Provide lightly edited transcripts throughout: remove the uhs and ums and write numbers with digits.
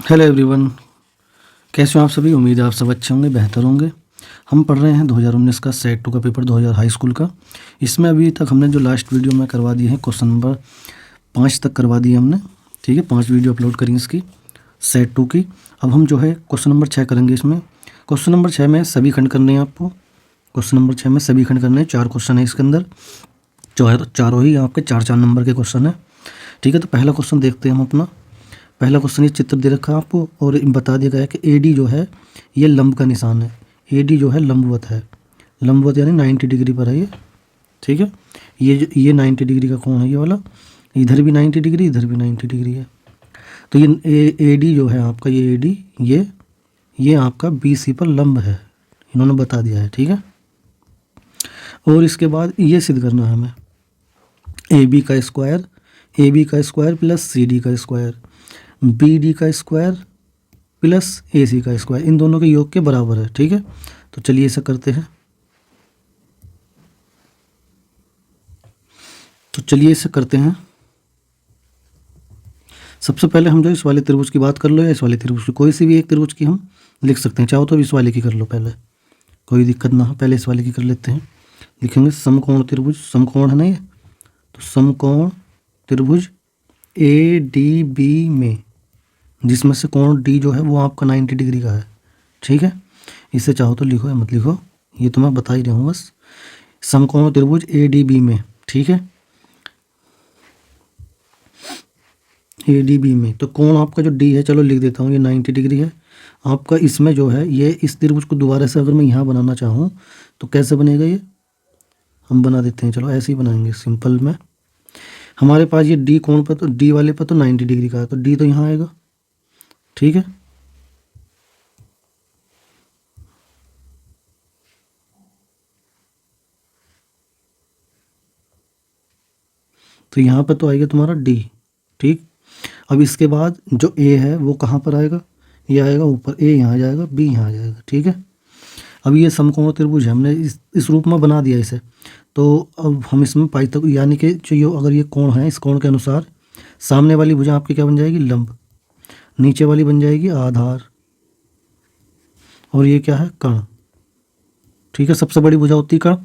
Hello everyone, कैसे हो आप सभी। उम्मीद है आप सब अच्छे होंगे, बेहतर होंगे। हम पढ़ रहे हैं 2019 का सेट 2 का पेपर 2000 हाई स्कूल का। इसमें अभी तक हमने जो लास्ट वीडियो में करवा दिए हैं, क्वेश्चन नंबर 5 तक करवा दिए हमने। ठीक है, 5 वीडियो अपलोड करी इसकी सेट 2 की। अब हम जो है क्वेश्चन नंबर 6 करेंगे। इसमें क्वेश्चन नंबर 6 में सभी खंड करने हैं आपको। क्वेश्चन नंबर 6 में सभी खंड करने हैं। 4 क्वेश्चन है इसके अंदर, जो है तो चारों ही आपके 4-4 नंबर के क्वेश्चन है। ठीक है, तो पहला क्वेश्चन देखते हैं हम अपना। पहला क्वेश्चन ये चित्र दे रखा है आपको और बता दिया गया है कि एडी जो है ये लंब का निशान है। एडी जो है लंबवत है, लंबवत यानी 90 डिग्री पर है ये। ठीक है, ये 90 डिग्री का कोण है ये वाला। इधर भी 90 डिग्री, इधर भी 90 डिग्री है। तो ये एडी जो है आपका, ये एडी ये आपका BC पर लंब है, इन्होंने बता दिया है। ठीक है, और इसके बाद ये सिद्ध करना है हमें AB का स्क्वायर प्लस CD का स्क्वायर, BD का स्क्वायर प्लस AC का स्क्वायर, इन दोनों के योग के बराबर है। ठीक है, तो चलिए ऐसा करते हैं। सबसे पहले हम जो इस वाले त्रिभुज की बात कर लो, या इस वाले त्रिभुज की, कोई सी भी एक त्रिभुज की हम लिख सकते हैं। चाहो तो इस वाले की कर लो पहले, कोई दिक्कत ना हो। पहले इस वाले की कर लेते हैं। लिखेंगे समकोण त्रिभुज, समकोण है ना ये, तो समकोण त्रिभुज ADB में, जिसमें से कोण D जो है वो आपका 90 डिग्री का है। ठीक है, इसे चाहो तो लिखो या मत लिखो, ये तो मैं बता ही रहा हूँ बस। समकोण त्रिभुज ADB में, ठीक है, ADB में, तो कोण आपका जो D है, चलो लिख देता हूँ, ये 90 डिग्री है आपका। इसमें जो है ये, इस त्रिभुज को दोबारा से अगर मैं यहाँ बनाना चाहूँ तो कैसे बनेगा ये, हम बना देते हैं। चलो ऐसे ही बनाएंगे सिंपल में। हमारे पास ये D कोण पर, तो D वाले पर तो 90 डिग्री का है, तो D तो यहाँ आएगा। ठीक है, तो यहाँ पर तो आएगा तुम्हारा D। ठीक, अब इसके बाद जो A है वो कहाँ पर आएगा, ये आएगा ऊपर, A यहाँ जाएगा, B यहाँ जाएगा। ठीक है, अब ये समकोण त्रिभुज है, हमने इस रूप में बना दिया इसे। तो अब हम इसमें पाइथागोरस, यानी कि जो ये, अगर ये कोण है, इस कोण के अनुसार सामने वाली भुजा आपकी क्या बन जाएगी, लंब, नीचे वाली बन जाएगी आधार, और ये क्या है, कर्ण। ठीक है, सबसे बड़ी भुजा होती है कर्ण।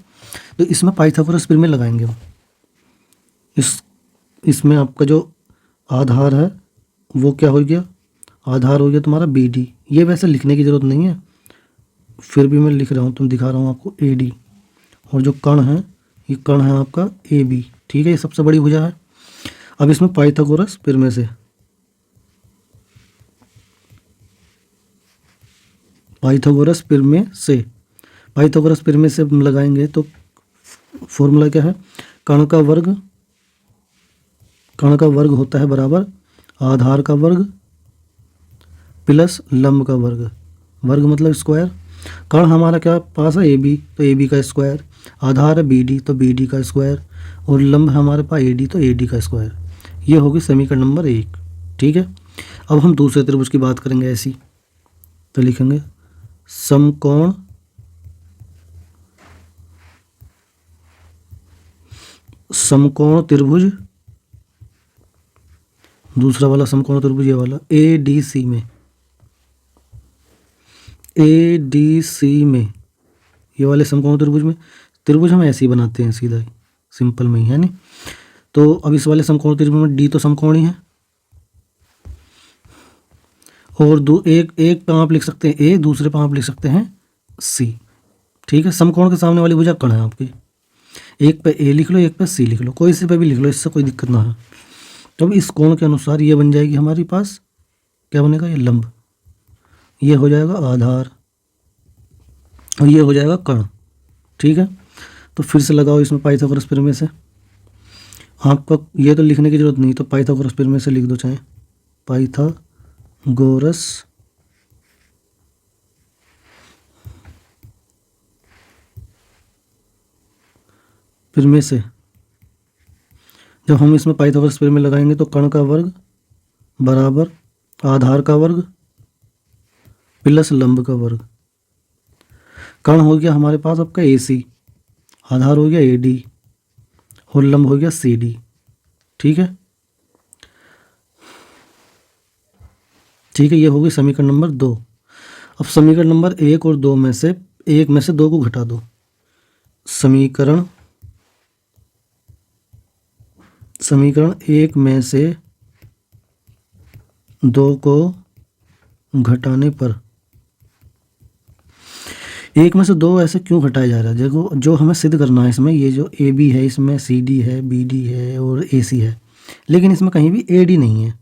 तो इसमें पाइथागोरस प्रमेय लगाएंगे हम। इसमें आपका जो आधार है वो क्या हो गया, आधार हो गया तुम्हारा BD। ये वैसे लिखने की ज़रूरत नहीं है, फिर भी मैं लिख रहा हूँ, तुम दिखा रहा हूँ आपको, AD। और जो कर्ण है, ये कर्ण है आपका AB। ठीक है, ये सबसे बड़ी भुजा है। अब इसमें पाइथागोरस प्रमेय से, पाइथागोरस प्रमेय से हम लगाएंगे तो फॉर्मूला क्या है, कर्ण का वर्ग होता है बराबर आधार का वर्ग प्लस लंब का वर्ग, वर्ग मतलब स्क्वायर। कर्ण हमारा क्या पास है, AB, तो AB का स्क्वायर, आधार है BD, तो BD का स्क्वायर, और लंब है हमारे पास AD, तो AD का स्क्वायर। ये होगी समीकरण नंबर 1। ठीक है, अब हम दूसरे त्रिभुज की बात करेंगे ऐसी, तो लिखेंगे समकोण त्रिभुज, दूसरा वाला समकोण त्रिभुज ये वाला ADC में, ये वाले समकोण त्रिभुज में, त्रिभुज हम ऐसे ही बनाते हैं सीधा ही, सिंपल में ही है नहीं। तो अब इस वाले समकोण त्रिभुज में D तो समकोणी है, और एक पे आप लिख सकते हैं A, दूसरे पे आप लिख सकते हैं C। ठीक है, समकोण के सामने वाली भुजा कर्ण है आपकी, एक पे A लिख लो, एक पे C लिख लो, कोई से पे भी लिख लो, इससे कोई दिक्कत ना है। तो अब इस कोण के अनुसार ये बन जाएगी हमारे पास, क्या बनेगा, ये लंब, ये हो जाएगा आधार, और ये हो जाएगा कर्ण। ठीक है, तो फिर से लगाओ इसमें पाइथागोरस प्रमेय से। आपका ये तो लिखने की जरूरत नहीं, तो पाइथागोरस प्रमेय से लिख दो, चाहे पाइथागोरस प्रमेय से जब हम इसमें पाइथागोरस प्रमेय लगाएंगे तो कर्ण का वर्ग बराबर आधार का वर्ग प्लस लंब का वर्ग। कर्ण हो गया हमारे पास आपका AC, आधार हो गया AD, और लंब हो गया CD। ठीक है, ठीक है, ये होगी समीकरण नंबर 2। अब समीकरण नंबर 1 और 2 में से 1 में से 2 को घटा दो। समीकरण 1 में से 2 को घटाने पर, 1 में से 2 ऐसे क्यों घटाया जा रहा है? देखो, जो हमें सिद्ध करना है इसमें, ये जो ए बी है, इसमें सी डी है, बी डी है और ए सी है, लेकिन इसमें कहीं भी ए डी नहीं है।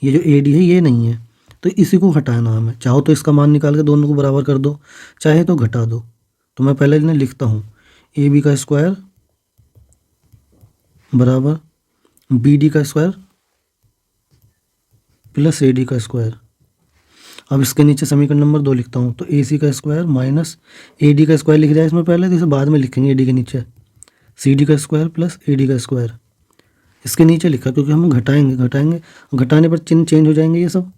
ये जो ए डी है ये नहीं है, तो इसी को हटाना हमें। चाहो तो इसका मान निकाल के दोनों को बराबर कर दो, चाहे तो घटा दो। तो मैं पहले इन्हें लिखता हूँ, ए बी का स्क्वायर बराबर बी डी का स्क्वायर प्लस ए डी का स्क्वायर। अब इसके नीचे समीकरण नंबर 2 लिखता हूँ, तो ए सी का स्क्वायर माइनस ए डी का स्क्वायर लिख दिया इसमें पहले, तो इसे बाद में लिखेंगे ए डी के नीचे, सी डी का स्क्वायर प्लस ए डी का स्क्वायर। इसके नीचे लिखा क्योंकि हम घटाएंगे, घटाने पर चिन्ह चेंज हो जाएंगे ये सब।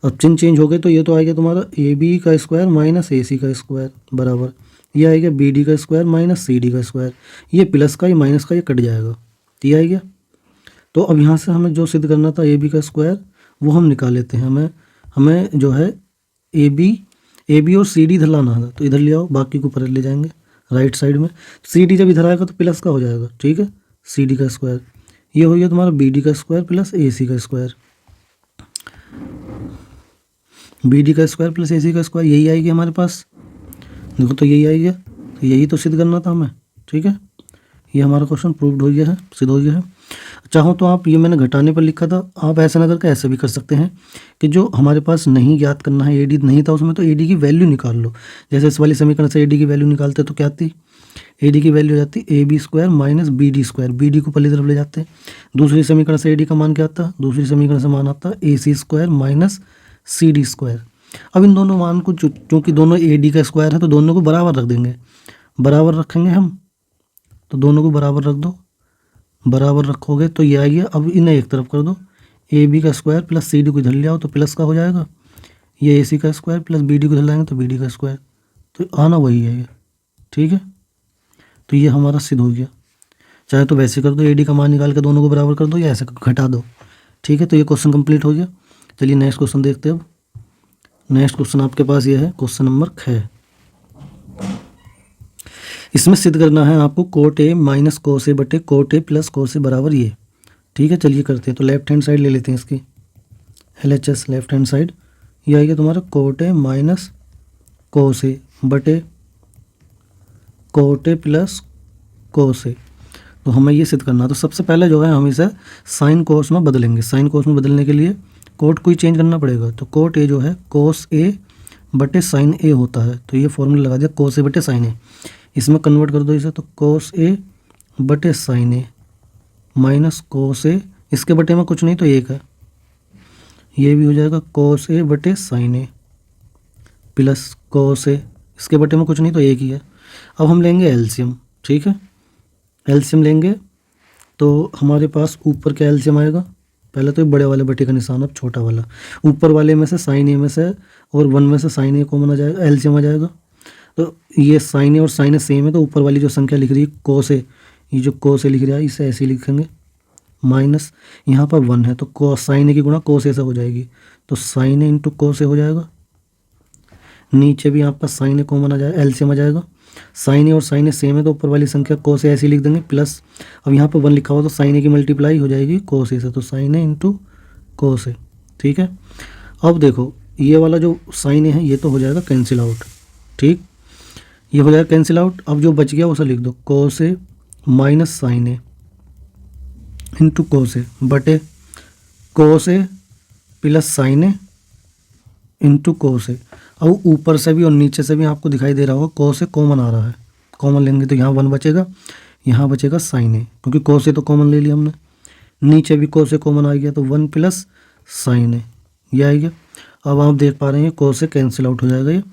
अब चिन्ह चेंज हो गए तो ये तो आएगा तुम्हारा ए बी का स्क्वायर माइनस ए सी का स्क्वायर बराबर, ये आएगा बी डी का स्क्वायर माइनस सी डी का स्क्वायर। ये प्लस का, ये माइनस का, ये कट जाएगा, तो ये आएगा। तो अब यहाँ से हमें जो सिद्ध करना था ए बी का स्क्वायर, वो हम निकाल लेते हैं। हमें जो है ए बी और सी डी इधर लाना है, तो इधर ले आओ, बाकी को ऊपर ले जाएंगे राइट साइड में। सी डी जब इधर आएगा तो प्लस का हो जाएगा, ठीक है, सी डी का स्क्वायर। ये हो गया तुम्हारा बी डी का स्क्वायर प्लस ए सी का स्क्वायर, बी डी का स्क्वायर प्लस ए सी का स्क्वायर, यही आएगी हमारे पास। देखो तो यही आएगी, तो यही तो सिद्ध करना था हमें, ठीक है। ये हमारा क्वेश्चन प्रूव्ड हो गया है, सिद्ध हो गया है। चाहो तो आप, ये मैंने घटाने पर लिखा था, आप ऐसा ना करके ऐसे भी कर सकते हैं कि जो हमारे पास नहीं ज्ञात करना है, ए डी नहीं था उसमें, तो ए डी की वैल्यू निकाल लो। जैसे इस वाली समीकरण से ए डी की वैल्यू निकालते तो क्या आती, ए डी की वैल्यू हो जाती A B square minus B D square, B D को पहली तरफ ले जाते हैं। दूसरी समीकरण से ए डी का मान क्या आता, दूसरी समीकरण से मान आता A C square minus C D square. अब इन दोनों मान को, चूँकि दोनों ए डी का स्क्वायर है, तो दोनों को बराबर रख देंगे, बराबर रखेंगे हम, तो दोनों को बराबर रख दो। बराबर रखोगे तो ये आएगी। अब इन्हें एक तरफ कर दो, ए बी का स्क्वायर प्लस सी डी को इधर ले आओ तो प्लस का हो जाएगा, ये ए सी का स्क्वायर प्लस बी डी को इधर लाएंगे तो बी डी का स्क्वायर, तो आना वही है ये, ठीक है। तो ये हमारा सिद्ध हो गया। चाहे तो वैसे कर दो, ए डी का मान निकाल के दोनों को बराबर कर दो, या ऐसे घटा दो, ठीक है। तो ये क्वेश्चन कंप्लीट हो गया। चलिए नेक्स्ट क्वेश्चन देखते हैं। अब नेक्स्ट क्वेश्चन आपके पास ये है, क्वेश्चन नंबर 6। इसमें सिद्ध करना है आपको कोट ए माइनस कोस ए बटे कोट ए प्लस कोस ए बराबर ये, ठीक है। चलिए करते हैं। तो लेफ्ट हैंड साइड ले लेते हैं इसकी, LHS लेफ्ट हैंड साइड, ये आएगा तुम्हारा कोट ए माइनस कोस ए बटे कोट ए प्लस कोस ए। तो हमें ये सिद्ध करना है। तो सबसे पहले जो है हम इसे साइन कोस में बदलेंगे। साइन कोस में बदलने के लिए कोट को ही चेंज करना पड़ेगा। तो कोट ए जो है कोस ए बटे साइन ए होता है, तो ये फॉर्मूला लगा दिया, कोस ए बटे साइन ए। इसमें कन्वर्ट कर दो इसे, तो कोस ए बटे साइन ए माइनस कोस ए, इसके बटे में कुछ नहीं तो एक है, ये भी हो जाएगा कोस ए बटे साइन ए प्लस कोस ए, इसके बटे में कुछ नहीं तो एक ही है। अब हम लेंगे एलसीएम, ठीक है। एलसीएम लेंगे तो हमारे पास ऊपर क्या एलसीएम आएगा, पहले तो ये बड़े वाले बटे का निशान, अब छोटा वाला, ऊपर वाले में से साइन ए में से और 1 में से साइन ए कॉमन आ जाएगा, एलसीएम आ जाएगा। तो ये साइन ए और साइन ए सेम है, तो ऊपर वाली जो संख्या लिख रही है कोस ए, ये जो कोस ए लिख रहा है इसे ऐसे लिखेंगे, माइनस यहाँ पर 1 है तो कोस साइन ए की गुणा कोस ए से हो जाएगी, तो साइन ए इंटू कोस ए हो जाएगा। नीचे भी यहाँ पर साइन ए कॉमन आ जाएगा, एलसीएम आ जाएगा। साइन ए और साइन ए सेम है तो ऊपर वाली संख्या कोस ए ऐसे लिख देंगे प्लस, अब यहाँ पर 1 लिखा हुआ तो साइन ए की मल्टीप्लाई हो जाएगी कोस ए से, तो साइन ए इंटू कोस ए, ठीक है। अब देखो ये वाला जो साइन ए है ये तो हो जाएगा कैंसिल आउट, ठीक, ये हो जाएगा कैंसिल आउट। अब जो बच गया उसे लिख दो, कोस ए माइनस साइन ए इंटू कोस ए बटे कोस ए प्लस साइन ए इंटू कोस ए। अब ऊपर से भी और नीचे से भी आपको दिखाई दे रहा होगा कोस ए कॉमन आ रहा है, कॉमन लेंगे तो यहाँ 1 बचेगा, यहाँ बचेगा साइन ए, क्योंकि कोस ए तो कॉमन ले लिया हमने। नीचे भी कोस ए कॉमन आ गया तो 1 प्लस साइन ए, ये आ गया। अब आप देख पा रहे हैं कोस ए कैंसिल आउट हो जाएगा ये,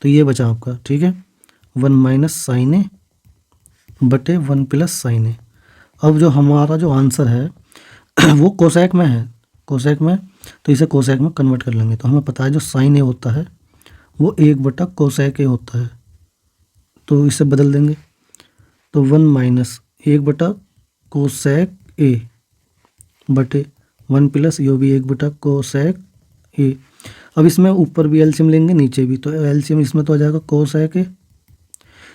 तो ये बचा आपका, ठीक है, 1 माइनस साइन ए बटे 1 प्लस साइन ए। अब जो हमारा जो आंसर है वो कोसैक में है, कोसैक में, तो इसे कोसैक में कन्वर्ट कर लेंगे। तो हमें पता है जो साइन ए होता है वो 1 बटा कोसैक ए होता है, तो इसे बदल देंगे, तो 1 माइनस 1 बटा कोसैक ए बटे 1 प्लस यो भी 1 बटा कोसैक ए। अब इसमें ऊपर भी एलसीएम लेंगे, नीचे भी, तो एलसीएम इसमें तो आ जाएगा कोसेक ए,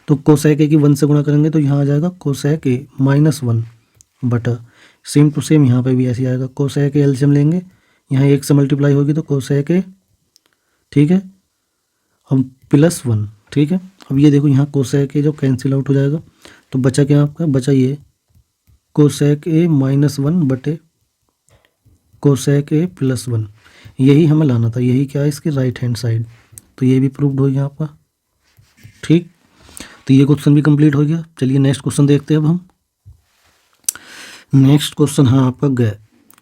तो कोसेक ए की 1 से गुणा करेंगे तो यहाँ आ जाएगा कोसेक ए -1 बटा, सेम टू सेम यहाँ पे भी ऐसे आएगा, कोसेक ए एलसीएम लेंगे, यहाँ 1 से मल्टीप्लाई होगी तो कोसेक ए, ठीक है, अब +1, ठीक है। अब ये देखो यहाँ कोसेक ए जो कैंसिल आउट हो जाएगा, तो बचा क्या आपका, बचा ये कोसेक ए -1 बटे कोसेक ए +1, यही हमें लाना था, यही क्या है इसकी राइट हैंड साइड, तो ये भी प्रूव्ड हो गया आपका, ठीक। तो ये क्वेश्चन भी कंप्लीट हो गया। चलिए नेक्स्ट क्वेश्चन देखते हैं अब हम। नेक्स्ट क्वेश्चन है आपका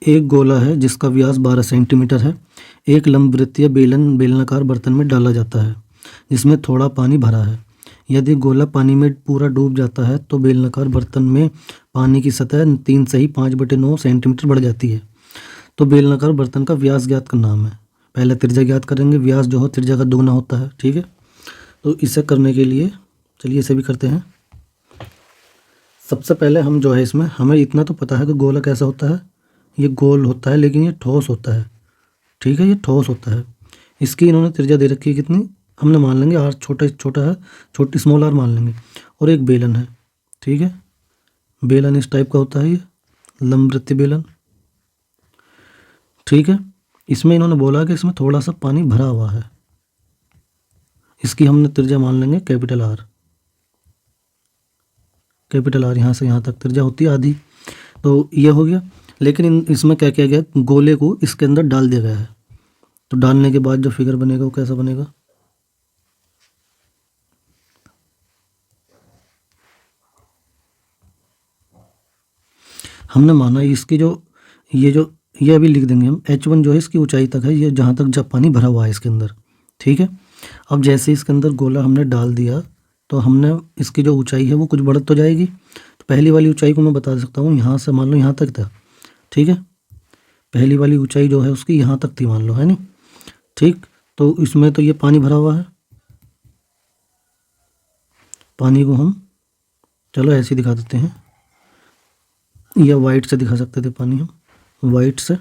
एक गोला है जिसका व्यास 12 सेंटीमीटर है, एक लंबवृत्तीय बेलनाकार बर्तन में डाला जाता है जिसमें थोड़ा पानी भरा है। यदि गोला पानी में पूरा डूब जाता है तो बेलनाकार बर्तन में पानी की सतह 3 से ही 5/9 सेंटीमीटर बढ़ जाती है। तो बेलनाकार बर्तन का व्यास ज्ञात करना हमें, पहले त्रिज्या ज्ञात करेंगे, व्यास जो हो त्रिज्या का दुगना होता है, ठीक है। तो इसे करने के लिए चलिए इसे भी करते हैं। सबसे पहले हम जो है इसमें, हमें इतना तो पता है कि गोला कैसा होता है, ये गोल होता है लेकिन ये ठोस होता है, ठीक है, ये ठोस होता है। इसकी इन्होंने त्रिज्या दे रखी है कितनी, हमने मान लेंगे आर, छोटा है, छोटी स्मॉल आर मान लेंगे, और एक बेलन है, ठीक है, बेलन इस टाइप का होता है, ये लंबवृत्तीय बेलन, ठीक है। इसमें इन्होंने बोला कि इसमें थोड़ा सा पानी भरा हुआ है, इसकी हमने त्रिज्या मान लेंगे कैपिटल आर, यहाँ से यहाँ तक त्रिज्या होती है आधी, तो ये हो गया। लेकिन इसमें क्या किया गया, गोले को इसके अंदर डाल दिया गया है, तो डालने के बाद जो फिगर बनेगा वो कैसा बनेगा, हमने माना इसकी ये अभी लिख देंगे हम, h1 जो है इसकी ऊंचाई तक है, ये जहाँ तक जब पानी भरा हुआ है इसके अंदर, ठीक है। अब जैसे इसके अंदर गोला हमने डाल दिया तो हमने इसकी जो ऊंचाई है वो कुछ बढ़ तो जाएगी, तो पहली वाली ऊंचाई को मैं बता सकता हूँ, यहाँ से मान लो यहाँ तक था, ठीक है, पहली वाली ऊंचाई जो है उसकी यहाँ तक थी मान लो, है नहीं, ठीक। तो इसमें तो ये पानी भरा हुआ है, पानी को हम चलो ऐसे दिखा देते हैं, या वाइट से दिखा सकते थे पानी हम, वाइट से,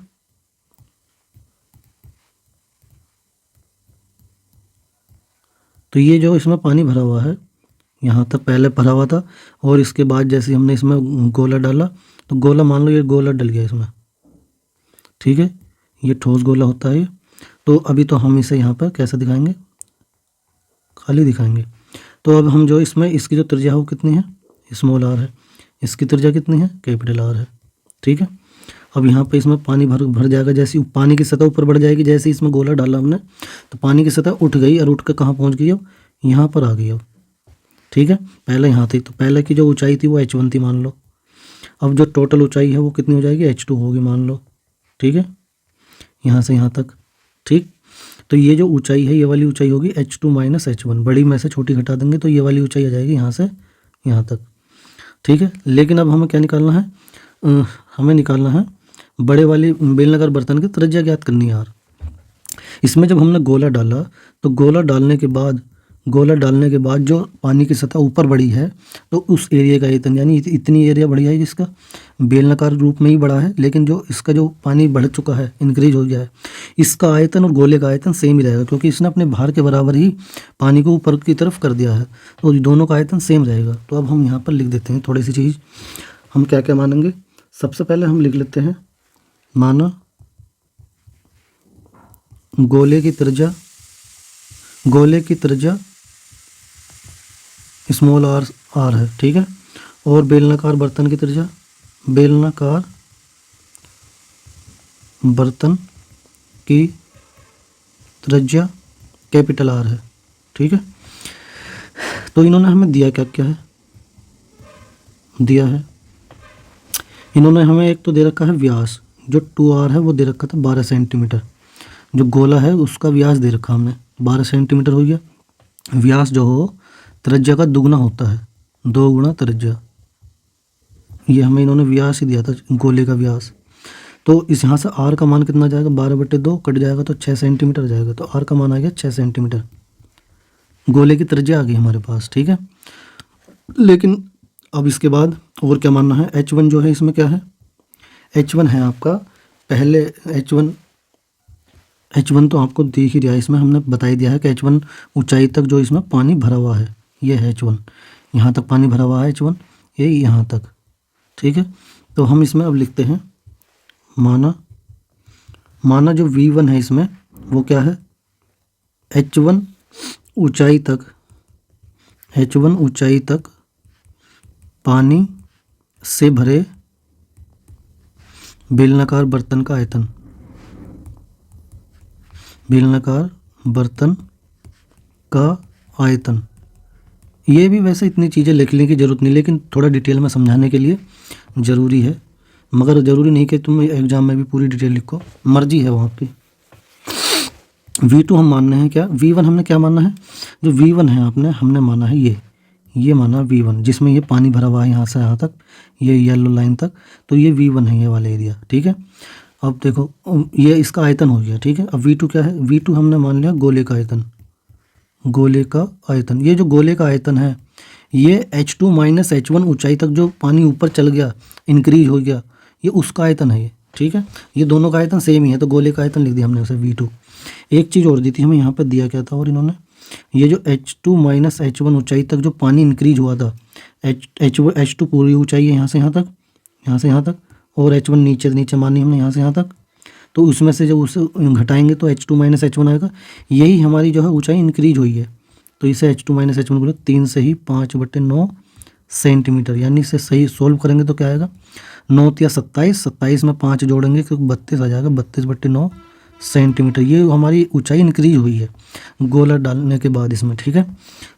तो ये जो इसमें पानी भरा हुआ है यहाँ तक पहले भरा हुआ था, और इसके बाद जैसे हमने इसमें गोला डाला तो गोला मान लो ये गोला डल गया इसमें, ठीक है, ये ठोस गोला होता है ये। तो अभी तो हम इसे यहाँ पर कैसे दिखाएंगे, खाली दिखाएंगे। तो अब हम जो इसमें इसकी जो त्रिज्या है वो कितनी है, स्मॉल आर है, इसकी त्रिज्या कितनी है, कैपिटल आर है, ठीक है। अब यहाँ पे इसमें पानी भर जाएगा, जैसे पानी की सतह ऊपर बढ़ जाएगी, जैसे इसमें गोला डाला हमने तो पानी की सतह उठ गई, और उठ कर कहाँ पहुँच गई, अब यहाँ पर आ गई अब, ठीक है। पहले यहाँ थी, तो पहले की जो ऊंचाई थी वो h1 थी मान लो, अब जो टोटल ऊंचाई है वो कितनी हो जाएगी, h2 होगी मान लो, ठीक है, यहाँ से यहाँ तक, ठीक। तो ये जो ऊंचाई है ये वाली ऊंचाई होगी h2 - h1, बड़ी में से छोटी घटा देंगे तो ये वाली ऊंचाई आ जाएगी यहाँ से यहाँ तक, ठीक है। लेकिन अब हमें क्या निकालना है, हमें निकालना है बड़े वाली बेलनाकार बर्तन की त्रिज्या ज्ञात करनी है यार। इसमें जब हमने गोला डाला तो गोला डालने के बाद जो पानी की सतह ऊपर बढ़ी है तो उस एरिया का आयतन, यानी इतनी एरिया बढ़ जाएगी, जिसका बेलनाकार रूप में ही बढ़ा है, लेकिन जो इसका जो पानी बढ़ चुका है, इंक्रीज हो गया है, इसका आयतन और गोले का आयतन सेम ही रहेगा, क्योंकि इसने अपने भार के बराबर ही पानी को ऊपर की तरफ कर दिया है, तो दोनों का आयतन सेम रहेगा। तो अब हम यहाँ पर लिख देते हैं थोड़ी सी चीज़, हम क्या क्या मानेंगे। सबसे पहले हम लिख लेते हैं, माना गोले की त्रिज्या स्मॉल आर है, ठीक है, और बेलनाकार बर्तन की त्रिज्या, बेलनाकार बर्तन की त्रिज्या कैपिटल आर है, ठीक है। तो इन्होंने हमें दिया क्या है, दिया है इन्होंने हमें एक तो दे रखा है व्यास, जो 2r है वो दे रखा था 12 सेंटीमीटर, जो गोला है उसका व्यास दे रखा हमने 12 सेंटीमीटर हो गया। व्यास जो हो त्रिज्या का दुगना होता है, 2 गुणा त्रिज्या, ये हमें इन्होंने व्यास ही दिया था, गोले का व्यास। तो इस यहाँ से r का मान कितना जाएगा, 12/2 कट जाएगा तो 6 सेंटीमीटर जाएगा, तो r का मान आ गया 6 सेंटीमीटर, गोले की त्रिज्या आ गई हमारे पास, ठीक है। लेकिन अब इसके बाद और क्या मानना है, h1 जो है इसमें क्या है, h1 है आपका, पहले h1 H1 तो आपको दिख ही रहा है, इसमें हमने बता ही दिया है कि H1 ऊंचाई तक जो इसमें पानी भरा हुआ है ये है H1, यहाँ तक पानी भरा हुआ है H1, ये यहाँ तक, ठीक है। तो हम इसमें अब लिखते हैं माना जो V1 है इसमें वो क्या है, H1 ऊंचाई तक पानी से भरे बेलनाकार बर्तन का आयतन, ये भी वैसे इतनी चीज़ें लिखने की ज़रूरत नहीं, लेकिन थोड़ा डिटेल में समझाने के लिए ज़रूरी है, मगर ज़रूरी नहीं कि तुम एग्ज़ाम में भी पूरी डिटेल लिखो, मर्जी है वो आपकी। V2 हम मान रहे हैं क्या, V1 हमने क्या माना है, जो V1 है हमने माना है ये माना V1, जिसमें ये पानी भरा हुआ है यहाँ से यहाँ तक, ये येलो लाइन तक, तो ये V1 है ये वाला एरिया, ठीक है। अब देखो ये इसका आयतन हो गया, ठीक है। अब V2 क्या है, V2 हमने मान लिया गोले का आयतन, ये जो गोले का आयतन है ये H2 माइनस H1 ऊंचाई तक जो पानी ऊपर चल गया, इंक्रीज हो गया, ये उसका आयतन है ये, ठीक है। ये दोनों का आयतन सेम ही है, तो गोले का आयतन लिख दिया हमने उसे V2। एक चीज़ और दी थी हमें, यहाँ पर दिया क्या था और इन्होंने, ये जो H2 माइनस H1 ऊंचाई तक जो पानी इंक्रीज हुआ था, H2 पूरी ऊंचाई है यहाँ से यहाँ तक, और H1 नीचे मानी हमने यहाँ से यहाँ तक, तो उसमें से जब उसे घटाएंगे तो H2 माइनस H1 आएगा, यही हमारी जो है ऊंचाई इंक्रीज हुई है, तो इसे H2 माइनस H1 बोले 3 से ही 5/9 सेंटीमीटर, यानी इसे सही सोल्व करेंगे तो क्या आएगा, 9 या 27 में 5 जोड़ेंगे क्योंकि 32 आ जाएगा, 32/9 सेंटीमीटर, ये हमारी ऊंचाई इंक्रीज हुई है गोला डालने के बाद इसमें, ठीक है।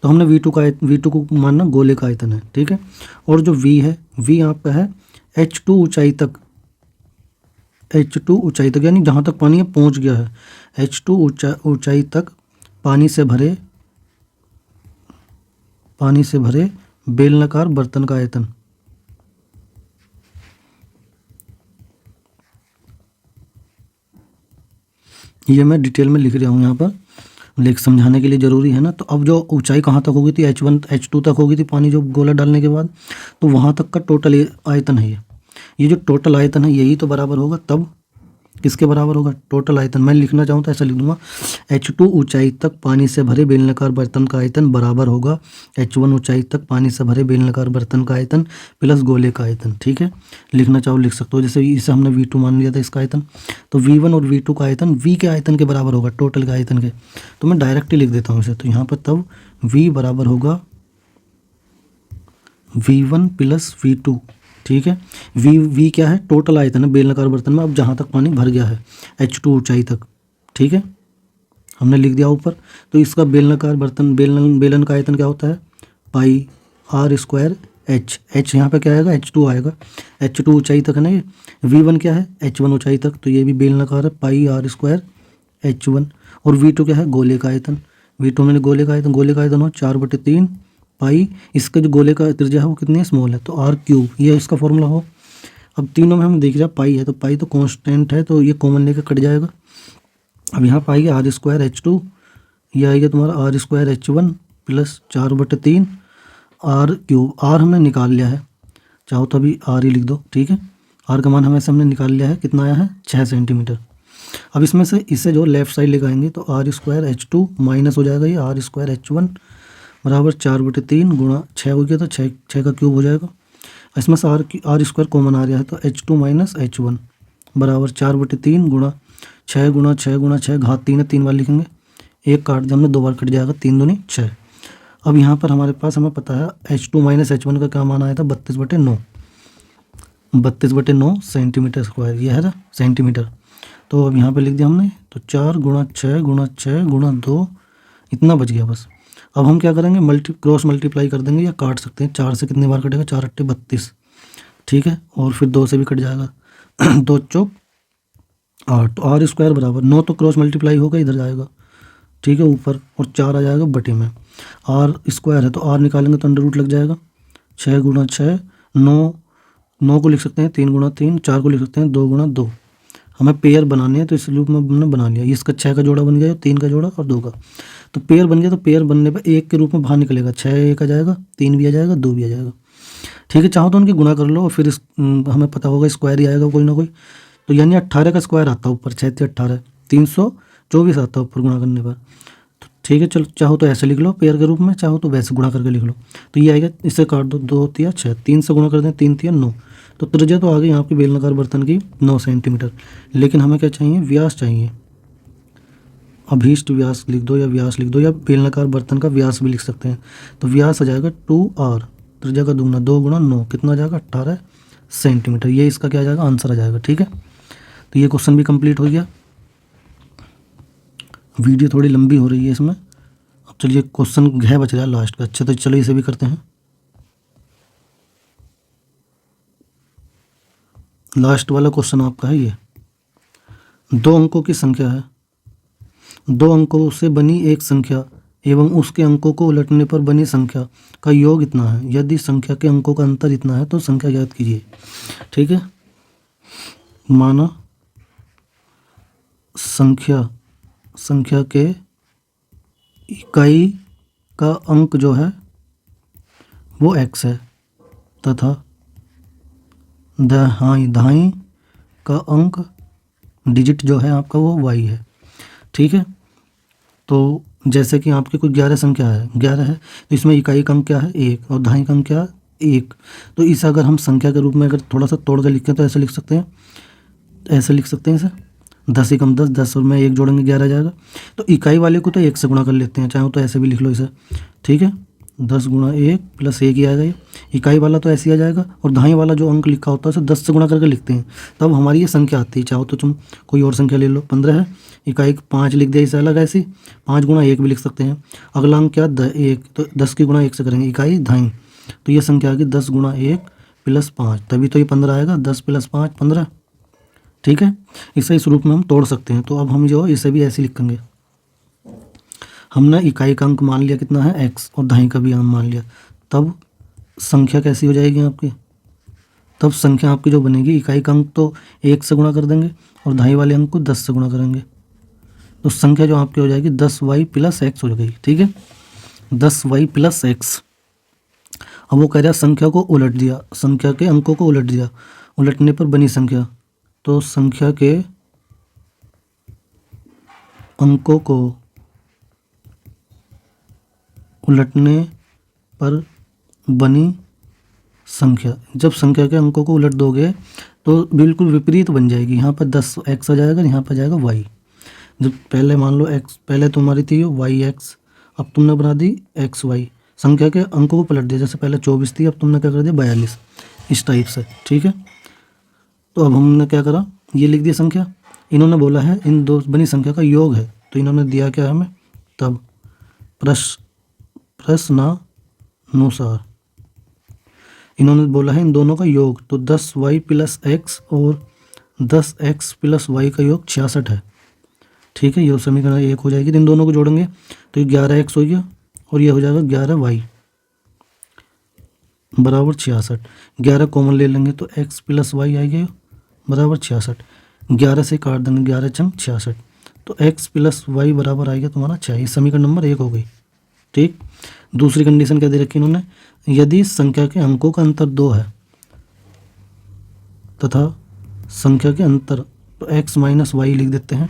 तो हमने V2 को मानना गोले का आयतन है, ठीक है। और जो V है, V आपका है H2 ऊंचाई तक, यानी जहाँ तक पानी पहुँच गया है, H2 ऊंचाई तक पानी से भरे बेलनाकार बर्तन का आयतन, ये मैं डिटेल में लिख रहा हूँ यहाँ पर, लेकिन समझाने के लिए ज़रूरी है ना। तो अब जो ऊंचाई कहाँ तक हो गई थी, H2 तक हो गई थी पानी जो गोला डालने के बाद, तो वहाँ तक का टोटल आयतन है ये जो टोटल आयतन है यही तो बराबर होगा, तब किसके बराबर होगा, टोटल आयतन। मैं लिखना चाहूँ तो ऐसा लिख दूंगा, H2 ऊंचाई तक पानी से भरे बेलनाकार बर्तन का आयतन बराबर होगा H1 ऊंचाई तक पानी से भरे बेलनाकार बर्तन का आयतन प्लस गोले का आयतन, ठीक है। लिखना चाहो लिख सकते हो, जैसे इसे हमने V2 मान लिया था इसका आयतन, तो V1 और V2 का आयतन V के आयतन के बराबर होगा, टोटल के आयतन के, तो मैं डायरेक्ट ही लिख देता हूँ इसे, तो यहाँ पर तब V बराबर होगा V1 प्लस V2, ठीक है। V क्या है, टोटल आयतन है बेलनाकार बर्तन में, अब जहाँ तक पानी भर गया है H2 ऊंचाई तक, ठीक है, हमने लिख दिया ऊपर। तो इसका बेलनाकार बर्तन बेलन का आयतन क्या होता है, पाई R स्क्वायर H यहाँ पे क्या आएगा, H2 आएगा, H2 ऊंचाई तक है ना ये। V1 क्या है, H1 ऊंचाई तक, तो ये भी बेलनाकार है, पाई R स्क्वायर H1। और V2 क्या है, गोले का आयतन, V2 मैंने गोले का आयतन हो 4/3 पाई, इसका जो गोले का त्रिज्या है वो कितनी है, स्मॉल है, तो R3, ये इसका फॉर्मूला हो। अब तीनों में हम देख रहे हैं पाई है, तो पाई तो कांस्टेंट है, तो ये कॉमन लेकर कट जाएगा। अब यहाँ पाएंगे R स्क्वायर H2, ये आएगा तुम्हारा R square H1 plus 4/3 R3, R हमने निकाल लिया है, चाहो तो अभी R ही लिख दो, ठीक है। R का मान हमने निकाल लिया है, कितना आया है, 6 सेंटीमीटर। अब इसमें से इसे जो लेफ्ट साइड लेकर आएंगे तो R स्क्वायर H2 माइनस हो जाएगा, ये R स्क्वायर H1 बराबर 4/3 गुणा 6 हो गया, तो 6 का क्यूब हो जाएगा। इसमें से R स्क्वायर कॉमन आ रहा है, तो H2 माइनस H1 बराबर 4/3 गुणा 6 गुणा 6 गुणा 6 घात 3 है, 3 बार लिखेंगे, एक काट दिया हमने, 2 बार कट जाएगा, 3 दूनी 6। अब यहाँ पर हमारे पास हमें पता है H2 माइनस H1 का क्या मान आया था, 32/9 सेंटीमीटर स्क्वायर, ये है ना सेंटीमीटर। तो अब यहाँ पे लिख दिया हमने, तो 4 गुणा 6 गुणा 6 गुणा 2, इतना बच गया बस। अब हम क्या करेंगे, क्रॉस मल्टीप्लाई कर देंगे, या काट सकते हैं, 4 से कितनी बार कटेगा, 4 × 32, ठीक है, और फिर 2 से भी कट जाएगा, 2 चौक 8, तो R स्क्वायर बराबर 9 तो क्रॉस मल्टीप्लाई होगा, इधर जाएगा, ठीक है, ऊपर, और 4 आ जाएगा बटे में, R स्क्वायर है तो R निकालेंगे तो अंडर रूट लग जाएगा, 6 गुणा 6 9 को लिख सकते हैं 3 गुणा 3, 4 को लिख सकते हैं 2 गुणा 2। हमें पेयर बनाने हैं तो इस लूप में हमने बना लिया, इसका 6 का जोड़ा बन गया, 3 का जोड़ा और 2 का, तो पेयर बन गया। तो पेयर बनने पर 1 के रूप में बाहर निकलेगा, 6 1 आ जाएगा, 3 भी आ जाएगा, 2 भी आ जाएगा, ठीक है। चाहो तो उनकी गुणा कर लो, और फिर हमें पता होगा स्क्वायर ही आएगा कोई ना कोई, तो यानी 18 का स्क्वायर आता है ऊपर, 6 × 18 300, 24 आता है ऊपर गुणा करने पर। तो ठीक है, चलो चाहो तो ऐसे लिख लो पेयर के रूप में, चाहो तो वैसे गुणा करके लिख लो। तो ये आएगा, इससे काट दो, 2 तिया 6, 3 से गुणा कर दें, 3 तिया 9। तो त्रिज्या तो आ गई आपकी बेलनाकार बर्तन की 9 सेंटीमीटर। लेकिन हमें क्या चाहिए, व्यास चाहिए। अभीष्ट व्यास लिख दो या व्यास लिख दो, या बेलनाकार बर्तन का व्यास भी लिख सकते हैं। तो व्यास आ जाएगा 2r, त्रिज्या का दुगना 2 गुणा 9, कितना आ जाएगा 18 सेंटीमीटर। ये इसका क्या आ जाएगा, आंसर आ जाएगा। ठीक है, तो ये क्वेश्चन भी कंप्लीट हो गया। वीडियो थोड़ी लंबी हो रही है इसमें। अब चलिए क्वेश्चन है बच रहा है लास्ट का। अच्छा, तो चलो इसे भी करते हैं। लास्ट वाला क्वेश्चन आपका है ये। 2 अंकों की संख्या है, 2 अंकों से बनी एक संख्या एवं उसके अंकों को उलटने पर बनी संख्या का योग इतना है। यदि संख्या के अंकों का अंतर इतना है तो संख्या ज्ञात कीजिए। ठीक है, माना संख्या के इकाई का अंक जो है वो x है तथा दहाई का अंक डिजिट जो है आपका वो y है। ठीक है, तो जैसे कि आपकी कोई 11 संख्या है, 11 है, तो इसमें इकाई का अंक क्या है 1 और दहाई का अंक क्या है 1। तो इसे अगर हम संख्या के रूप में अगर थोड़ा सा तोड़ के लिखें तो ऐसे लिख सकते हैं, इसे 10 एकम 10, 10 और में 1 जोड़ेंगे 11 आ जाएगा। तो इकाई वाले को तो 1 से गुणा कर लेते हैं, चाहे तो ऐसे भी लिख लो इसे। ठीक है, 10 गुणा 1 प्लस 1 ही आएगा ये। इकाई वाला तो ऐसे ही आ जाएगा, और दहाई वाला जो अंक लिखा होता है उसे 10 से गुणा करके लिखते हैं, तब हमारी ये संख्या आती है। चाहो तो तुम कोई और संख्या ले लो, 15 है, इकाई 5 लिख दिया इसे अलग, ऐसे 5 गुणा 1 भी लिख सकते हैं। अगला अंक क्या 1, तो 10 की गुणा 1 से करेंगे, इकाई दहाई, तो ये संख्या आ गई 10 गुणा 1 प्लस 5, तभी तो ये 15 आएगा, 10 प्लस 5 15। ठीक है, इसे इस रूप में हम तोड़ सकते हैं। तो अब हम जो इसे भी ऐसे लिखेंगे। हमने इकाई का अंक मान लिया कितना है x, और दहाई का भी अंक मान लिया, तब संख्या कैसी हो जाएगी आपकी, तब संख्या आपकी जो बनेगी, इकाई का अंक तो 1 से गुणा कर देंगे और दहाई वाले अंक को 10 से गुणा करेंगे, तो संख्या जो आपकी हो जाएगी 10y प्लस x हो गई। ठीक है, 10y प्लस x। अब वो कह रहा है संख्या को उलट दिया, संख्या के अंकों को उलट दिया, उलटने पर बनी संख्या। तो संख्या के अंकों को उलटने पर बनी संख्या, जब संख्या के अंकों को उलट दोगे तो बिल्कुल विपरीत बन जाएगी। यहाँ पर 10x आ जाएगा, यहाँ पर जाएगा y। जब पहले मान लो x, पहले तुम्हारी थी yx, अब तुमने बना दी xy, संख्या के अंकों को पलट दिया। जैसे पहले 24 थी, अब तुमने क्या कर दिया 42, इस टाइप से। ठीक है, तो अब हमने क्या करा, ये लिख दिया संख्या। इन्होंने बोला है इन दो बनी संख्या का योग है, तो इन्होंने दिया क्या है हमें, तब प्रश्नानुसार इन्होंने बोला है इन दोनों का योग, तो 10y प्लस x और 10x प्लस y का योग 66 है। ठीक है, ये समीकरण 1 हो जाएगी। इन दोनों को जोड़ेंगे तो 11x हो गया और ये हो जाएगा 11y बराबर 66। 11 कॉमन ले लेंगे तो x प्लस y आएगा बराबर 66। 11 से काट देंगे, 11 चंग 66, तो x प्लस y बराबर आएगा तुम्हारा 6। ये समीकरण नंबर 1 हो गई। ठीक, दूसरी कंडीशन क्या दे रखी इन्होंने, यदि संख्या के अंकों का अंतर 2 है तथा संख्या के अंतर, तो x माइनस वाई लिख देते हैं,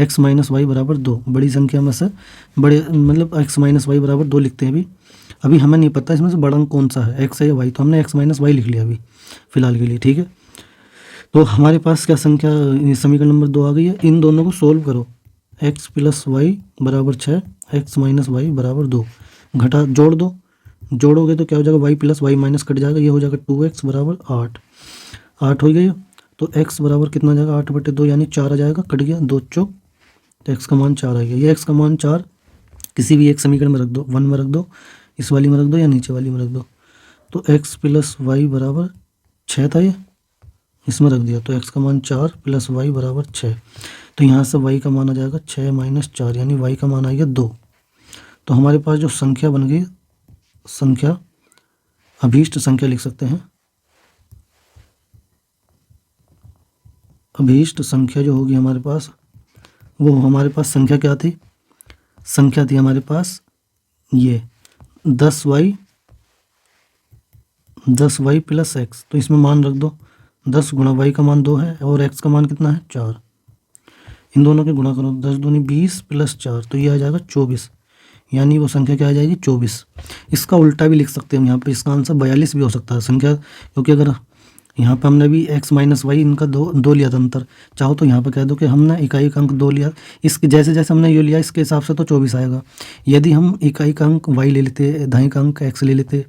x माइनस वाई बराबर 2। बड़ी संख्या में से बड़े मतलब x माइनस वाई बराबर 2 लिखते हैं। अभी हमें नहीं पता इसमें से बड़ा अंक कौन सा है, x है या y, तो हमने x माइनस वाई लिख लिया अभी फिलहाल के लिए। ठीक है, तो हमारे पास क्या संख्या, समीकरण नंबर 2 आ गई है। इन दोनों को सोल्व करो, x प्लस वाई बराबर 6, x माइनस वाई बराबर 2, घटा जोड़ दो, जोड़ोगे तो क्या हो जाएगा, y plus Y minus cut जाएगा, ये हो जाएगा 2x बराबर 8। 8 हो गई, तो x बराबर कितना आ जाएगा 8/2 यानी 4 आ जाएगा, कट गया 2 चौक, तो x का मान 4 आ गया। ये x का मान 4 किसी भी एक समीकरण में रख दो, 1 में रख दो, इस वाली में रख दो या नीचे वाली में रख दो। तो x प्लस वाई बराबर 6 था, ये इसमें रख दिया, तो x का मान 4 प्लस वाई बराबर 6। तो यहाँ से y का मान आ जाएगा 6 माइनस 4 यानी y का मान आ गया 2। तो हमारे पास जो संख्या बन गई, संख्या अभीष्ट संख्या लिख सकते हैं। अभीष्ट संख्या जो होगी हमारे पास, वो हमारे पास संख्या क्या थी, संख्या थी हमारे पास ये 10y प्लस x। तो इसमें मान रख दो, 10 गुणा y का मान 2 है और x का मान कितना है 4। इन दोनों के गुणा करो, 10 दूनी 20 प्लस 4, तो ये आ जाएगा 24, यानी वो संख्या क्या आ जाएगी 24। इसका उल्टा भी लिख सकते हैं हम यहाँ पे, इसका आंसर 42 भी हो सकता है संख्या, क्योंकि अगर यहाँ पे हमने भी x माइनस वाई इनका दो लिया था अंतर, चाहो तो यहाँ पे कह दो कि हमने इकाई का अंक 2 लिया, इसके जैसे जैसे हमने ये लिया इसके हिसाब से तो 24 आएगा। यदि हम इकाई का अंक y ले लेते, दहाई का अंक x ले लेते,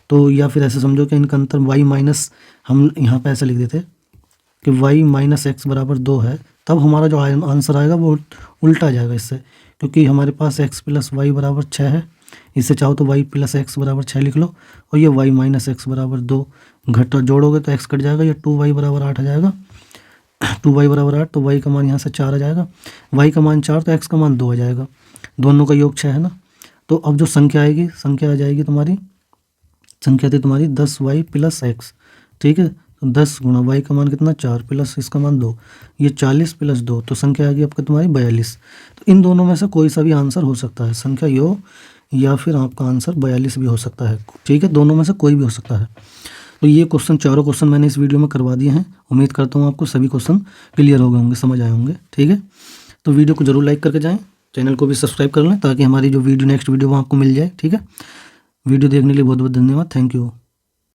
तो या फिर ऐसे समझो कि इनका अंतर y माइनस, हम यहाँ पे ऐसे लिख देते कि y माइनस एक्स बराबर 2 है, तब हमारा जो आंसर आएगा वो उल्टा आ जाएगा इससे, क्योंकि हमारे पास x प्लस वाई बराबर 6 है, इससे चाहो तो y प्लस एक्स बराबर 6 लिख लो, और ये y माइनस एक्स बराबर 2 घटा जोड़ोगे तो x कट जाएगा, ये 2y बराबर 8 आ जाएगा, 2y बराबर 8, तो y का मान यहाँ से 4 आ जाएगा, y का मान 4 तो x का मान 2 आ जाएगा, दोनों का योग 6 है ना। तो अब जो संख्या आएगी, संख्या आ जाएगी तुम्हारी, संख्या थी तुम्हारी 10y प्लस एक्स, ठीक है, तो 10 गुणा y का मान कितना 4 प्लस इसका मान 2, ये 40 प्लस 2, तो संख्या आ गई आपका तुम्हारी 42। तो इन दोनों में से कोई सा भी आंसर हो सकता है, संख्या यो या फिर आपका आंसर 42 भी हो सकता है, ठीक है, दोनों में से कोई भी हो सकता है। तो ये क्वेश्चन, चारों क्वेश्चन मैंने इस वीडियो में करवा दिए हैं, उम्मीद करता हूँ आपको सभी क्वेश्चन क्लियर हो गए होंगे, समझ आए होंगे, ठीक है। तो वीडियो को जरूर लाइक करके जाएँ, चैनल को भी सब्सक्राइब कर लें ताकि हमारी जो वीडियो नेक्स्ट वीडियो वो आपको मिल जाए, ठीक है। वीडियो देखने के लिए बहुत बहुत धन्यवाद, थैंक यू।